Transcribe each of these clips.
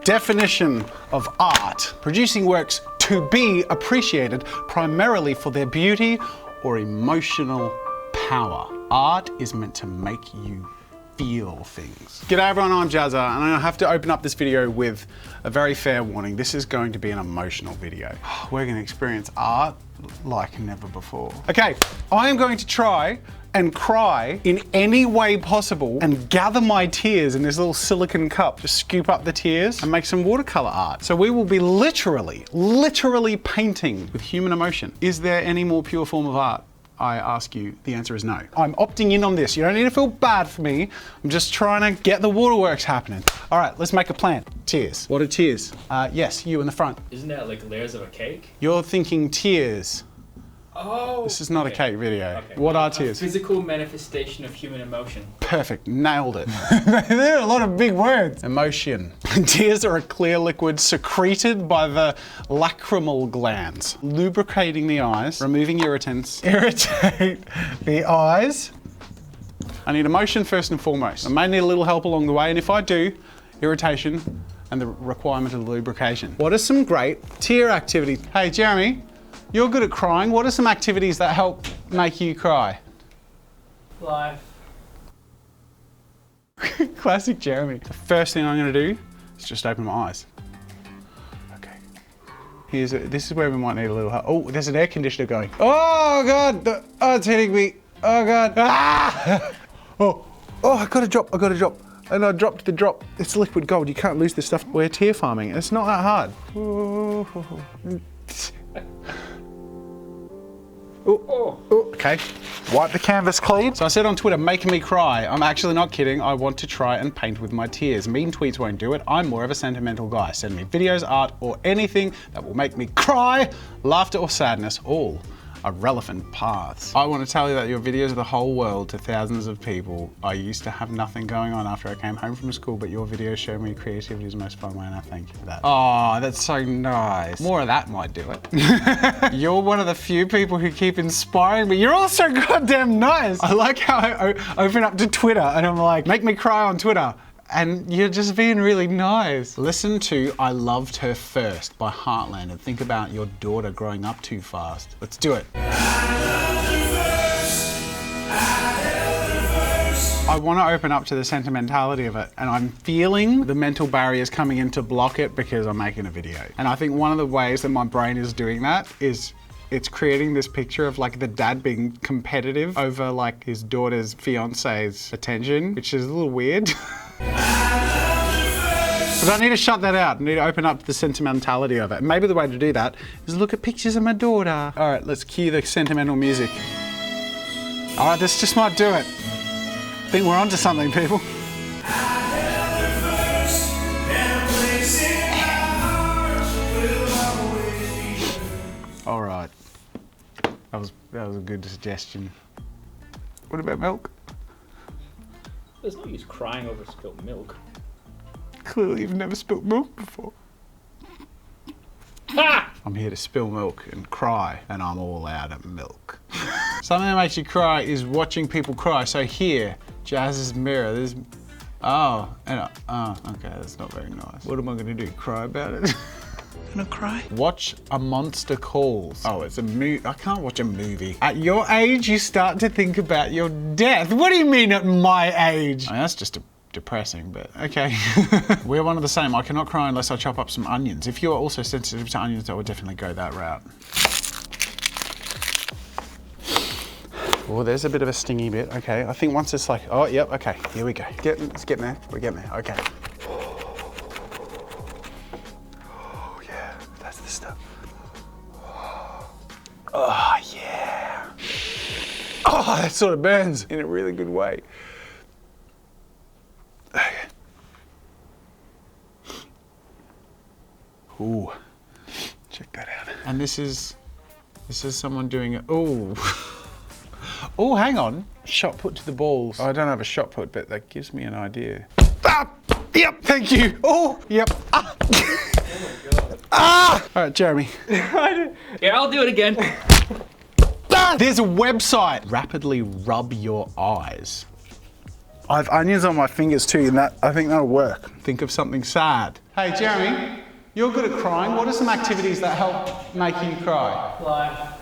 definition of art: producing works to be appreciated primarily for their beauty or emotional power. Art is meant to make you feel things. G'day everyone, I'm Jazza, and I have to open up this video with a very fair warning. This is going to be an emotional video. We're going to experience art like never before. Okay, I am going to try and cry in any way possible and gather my tears in this little silicone cup. Just scoop up the tears and make some watercolor art. So we will be literally painting with human emotion. Is there any more pure form of art? I ask you, the answer is no. I'm opting in on this. You don't need to feel bad for me. I'm just trying to get the waterworks happening. All right, let's make a plan. Tears. What are tears? Yes, you in the front. Isn't that like layers of a cake? You're thinking tears. Oh. This is not a cake video. Okay. What are tears? Physical manifestation of human emotion. Perfect, nailed it. There are a lot of big words. Emotion. Tears are a clear liquid secreted by the lacrimal glands, lubricating the eyes, removing irritants. Irritate the eyes. I need emotion first and foremost. I may need a little help along the way, and if I do, irritation and the requirement of lubrication. What are some great tear activities? Hey, Jeremy, you're good at crying. What are some activities that help make you cry? Life. Classic Jeremy. The first thing I'm gonna do is just open my eyes. Okay. This is where we might need a little help. Oh, there's an air conditioner going. Oh God, oh, it's hitting me. Oh God, ah! Oh, I got a drop, And I dropped the drop. It's liquid gold, you can't lose this stuff. We're tear farming, it's not that hard. Okay, wipe the canvas clean. So I said on Twitter, making me cry. I'm actually not kidding. I want to try and paint with my tears. Mean tweets won't do it. I'm more of a sentimental guy. Send me videos, art, or anything that will make me cry, laughter or sadness, all are relevant paths. I want to tell you that your videos are the whole world to thousands of people. I used to have nothing going on after I came home from school, but your videos show me creativity is the most fun way, and I thank you for that. Oh, that's so nice. More of that might do it. You're one of the few people who keep inspiring me. You're also goddamn nice. I like how I open up to Twitter and I'm like, make me cry on Twitter. And you're just being really nice. Listen to I Loved Her First by Heartland and think about your daughter growing up too fast. Let's do it. I want to open up to the sentimentality of it, and I'm feeling the mental barriers coming in to block it because I'm making a video. And I think one of the ways that my brain is doing that is it's creating this picture of like the dad being competitive over like his daughter's fiance's attention, which is a little weird. But I need to shut that out. I need to open up the sentimentality of it. And maybe the way to do that is look at pictures of my daughter. All right, let's cue the sentimental music. All right, this just might do it. I think we're onto something, people. All right, that was a good suggestion. What about milk? There's no use crying over spilt milk. Clearly you've never spilt milk before. Ha! I'm here to spill milk and cry, and I'm all out of milk. Something that makes you cry is watching people cry. So here, Jazz's mirror, there's, okay, that's not very nice. What am I gonna do, cry about it? Gonna cry? Watch A Monster Calls. Oh, it's a movie. I can't watch a movie. At your age, you start to think about your death. What do you mean at my age? I mean, that's just depressing, but okay. We're one of the same. I cannot cry unless I chop up some onions. If you're also sensitive to onions, I would definitely go that route. Oh, there's a bit of a stingy bit. Okay, I think once it's like, oh, yep, okay, here we go. It's getting there. We're getting there. Okay. Oh, yeah. Oh, that sort of burns in a really good way. Okay. Ooh, check that out. And this is someone doing it. Ooh. Oh, hang on. Shot put to the balls. Oh, I don't have a shot put, but that gives me an idea. Ah, yep, thank you. Oh, yep. Ah. Ah! All right, Jeremy. Yeah, I'll do it again. Ah! There's a website. Rapidly rub your eyes I have onions on my fingers too, and I think that'll work. Think of something sad. Hey, Jeremy, you're good at crying. What are some activities that help make you cry? Lie.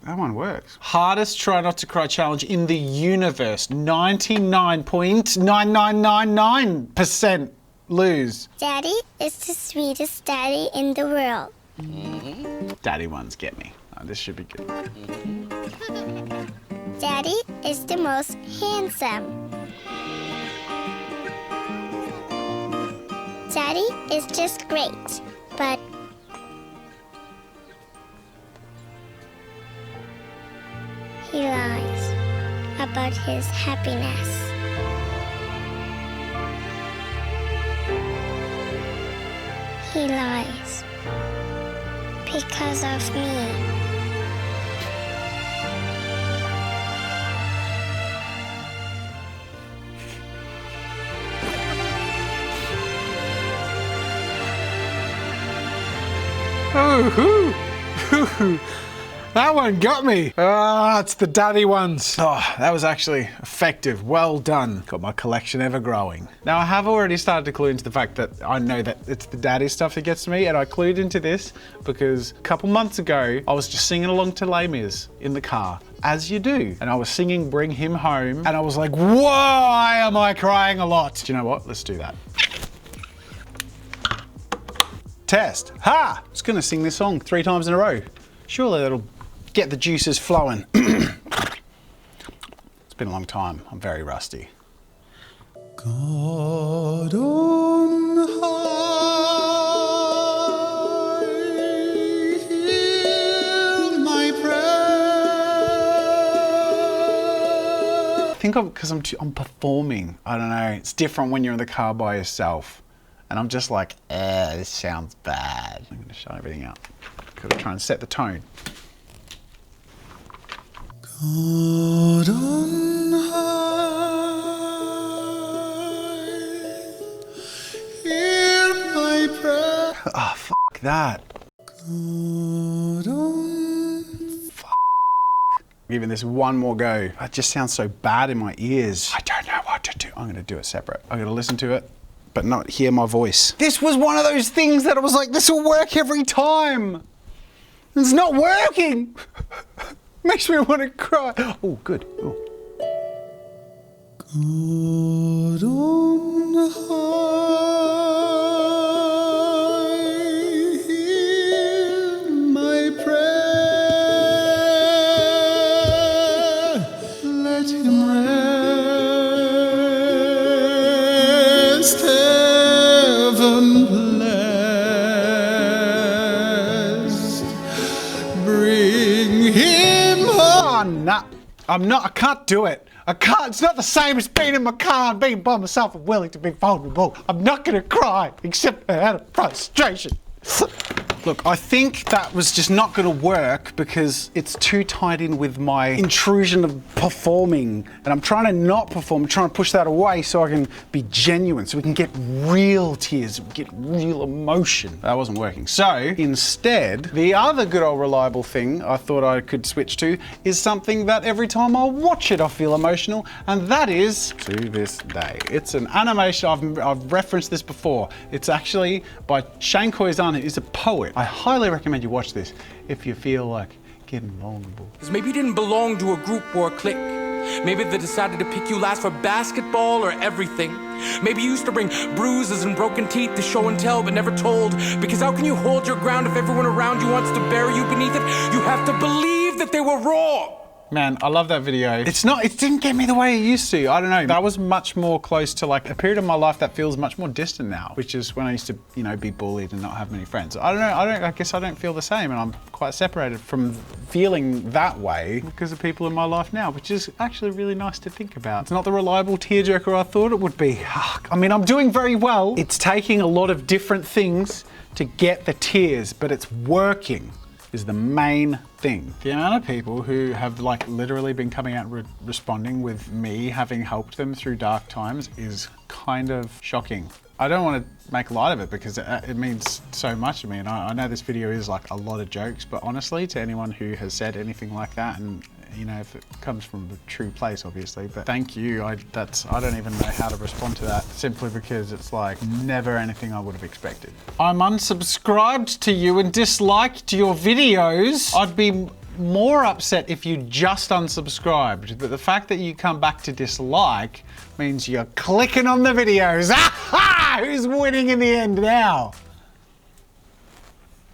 That one works. Hardest try not to cry challenge in the universe. 99.9999% lose. Daddy is the sweetest daddy in the world. Daddy ones get me. Oh, this should be good. Daddy is the most handsome. Daddy is just great, but he lies about his happiness. He lies because of me. Ooh, that one got me. Ah, it's the daddy ones. Oh, that was actually effective. Well done. Got my collection ever growing. Now, I have already started to clue into the fact that I know that it's the daddy stuff that gets to me, and I clued into this because a couple months ago, I was just singing along to Les Mis in the car, as you do. And I was singing Bring Him Home, and I was like, why am I crying a lot? Do you know what? Let's do that. Test. Ha! I was gonna sing this song 3 times in a row. Surely that'll get the juices flowing. It's been a long time. I'm very rusty. God on high, hear my prayer. I think because I'm performing. I don't know. It's different when you're in the car by yourself. And I'm just like, this sounds bad. I'm gonna shut everything out. Gotta try and set the tone. God on high, hear my prayer. Oh, fuck that. God on... Fuck. Giving this one more go. It just sounds so bad in my ears. I don't know what to do. I'm gonna do it separate. I'm gonna listen to it, but not hear my voice. This was one of those things that I was like, this will work every time. It's not working. Makes me want to cry. Oh, good. Oh. God on high, hear my prayer. Let him rest, heaven blessed. Bring him home. Nah, I can't do it. I can't. It's not the same as being in my car and being by myself and willing to be vulnerable. I'm not gonna cry, except out of frustration. Look, I think that was just not gonna work because it's too tied in with my intrusion of performing. And I'm trying to not perform, I'm trying to push that away so I can be genuine, so we can get real tears, get real emotion. That wasn't working. So instead, the other good old reliable thing I thought I could switch to is something that every time I watch it, I feel emotional, and that is To This Day. It's an animation, I've referenced this before. It's actually by Shane Koizan, who's a poet. I highly recommend you watch this if you feel like getting vulnerable. Maybe you didn't belong to a group or a clique. Maybe they decided to pick you last for basketball or everything. Maybe you used to bring bruises and broken teeth to show and tell but never told. Because how can you hold your ground if everyone around you wants to bury you beneath it? You have to believe that they were wrong. Man, I love that video. It didn't get me the way it used to. I don't know. That was much more close to like a period of my life that feels much more distant now, which is when I used to, you know, be bullied and not have many friends. I don't know. I guess I don't feel the same, and I'm quite separated from feeling that way because of people in my life now, which is actually really nice to think about. It's not the reliable tearjerker I thought it would be. I mean, I'm doing very well. It's taking a lot of different things to get the tears, but it's working. Is the main thing. The amount of people who have like literally been coming out responding with me having helped them through dark times is kind of shocking. I don't want to make light of it because it means so much to me, and I know this video is like a lot of jokes, but honestly, to anyone who has said anything like that and you know, if it comes from a true place, obviously. But thank you. I don't even know how to respond to that, simply because it's like never anything I would have expected. I'm unsubscribed to you and disliked your videos. I'd be more upset if you just unsubscribed, but the fact that you come back to dislike means you're clicking on the videos. Aha! Who's winning in the end now?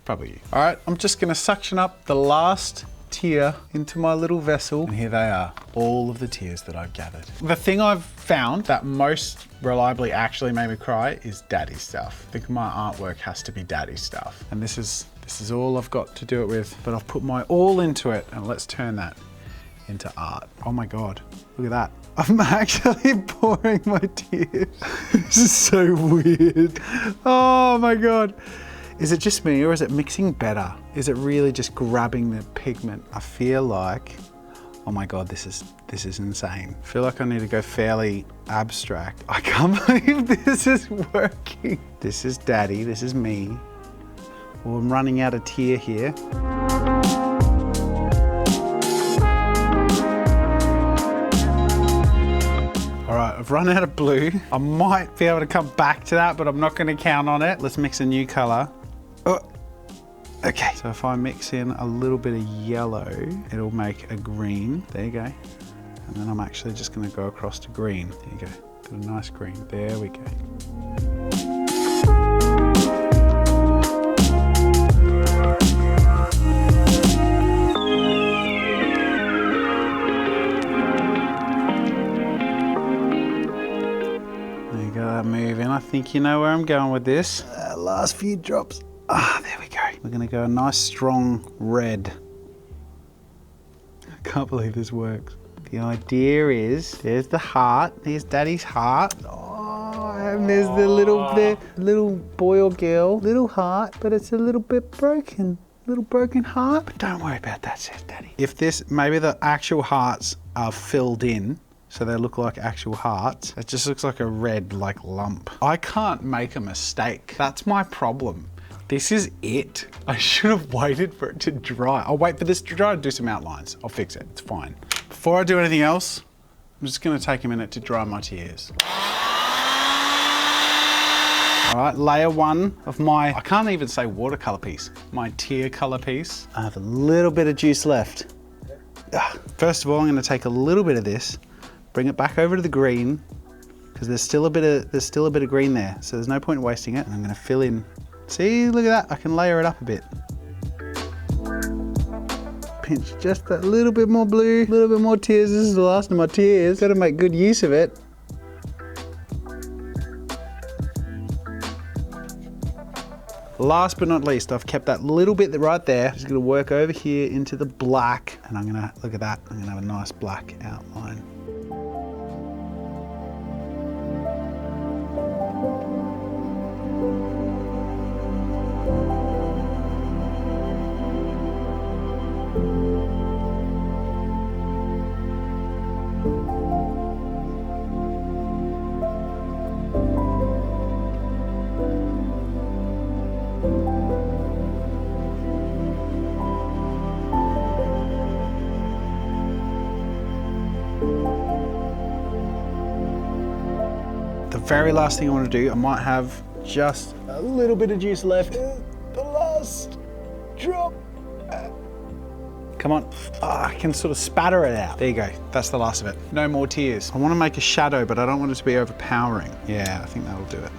Probably you. All right, I'm just gonna suction up the last tear into my little vessel, and here they are, all of the tears that I've gathered. The thing I've found that most reliably actually made me cry is daddy stuff. I think my artwork has to be daddy stuff, and this is all I've got to do it with, but I've put my all into it, and let's turn that into art. Oh my God, look at that. I'm actually pouring my tears. This is so weird. Oh my God. Is it just me, or is it mixing better? Is it really just grabbing the pigment? I feel like, oh my God, this is insane. I feel like I need to go fairly abstract. I can't believe this is working. This is daddy, this is me. Well, I'm running out of tear here. All right, I've run out of blue. I might be able to come back to that, but I'm not gonna count on it. Let's mix a new color. Oh, okay. So if I mix in a little bit of yellow, it'll make a green. There you go. And then I'm actually just gonna go across to green. There you go, got a nice green. There we go. There you go, that moving. I think you know where I'm going with this. Last few drops. Ah, there we go. We're gonna go a nice strong red. I can't believe this works. The idea is, there's the heart, there's daddy's heart. Oh, and there's the little boy or girl, little heart, but it's a little bit broken. Little broken heart, but don't worry about that, says daddy. If this, maybe the actual hearts are filled in, so they look like actual hearts. It just looks like a red lump. I can't make a mistake. That's my problem. This is it. I should have waited for it to dry. I'll wait for this to dry and do some outlines. I'll fix it, it's fine. Before I do anything else, I'm just gonna take a minute to dry my tears. All right, layer one of my, I can't even say watercolor piece, my tear color piece. I have a little bit of juice left. First of all, I'm gonna take a little bit of this, bring it back over to the green, because there's still a bit of green there, so there's no point in wasting it. And I'm gonna fill in. See, look at that, I can layer it up a bit. Pinch just a little bit more blue, a little bit more tears. This is the last of my tears. Gotta make good use of it. Last but not least, I've kept that little bit right there. Just gonna work over here into the black, and I'm gonna, look at that, I'm gonna have a nice black outline. The very last thing I want to do, I might have just a little bit of juice left. The last drop. Come on. Oh, I can sort of spatter it out. There you go. That's the last of it. No more tears. I want to make a shadow, but I don't want it to be overpowering. Yeah, I think that'll do it.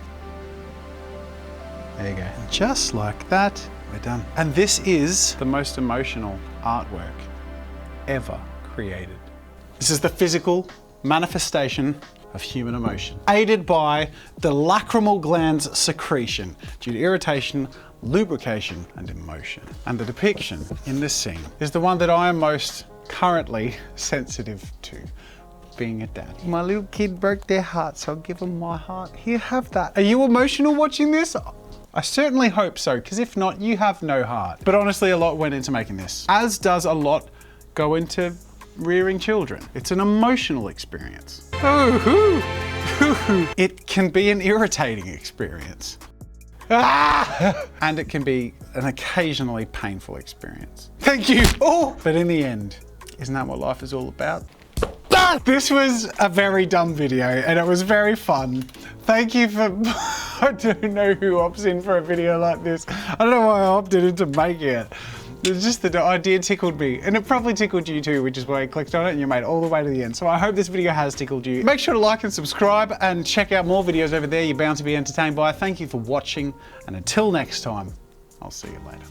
There you go. And just like that, we're done. And this is the most emotional artwork ever created. This is the physical manifestation of human emotion, aided by the lacrimal gland's secretion due to irritation, lubrication, and emotion. And the depiction in this scene is the one that I am most currently sensitive to, being a dad. My little kid broke their heart, so I'll give them my heart. Here, have that. Are you emotional watching this? I certainly hope so, because if not, you have no heart. But honestly, a lot went into making this, as does a lot go into rearing children. It's an emotional experience. It can be an irritating experience. And it can be an occasionally painful experience. Thank you. Oh, but in the end, Isn't that what life is all about? This was a very dumb video and it was very fun. Thank you for, I don't know who opts in for a video like this. I don't know why I opted in to make it. It's just the idea tickled me, and it probably tickled you too, which is why you clicked on it and you made it all the way to the end. So I hope this video has tickled you. Make sure to like and subscribe and check out more videos over there you're bound to be entertained by. Thank you for watching, and until next time, I'll see you later.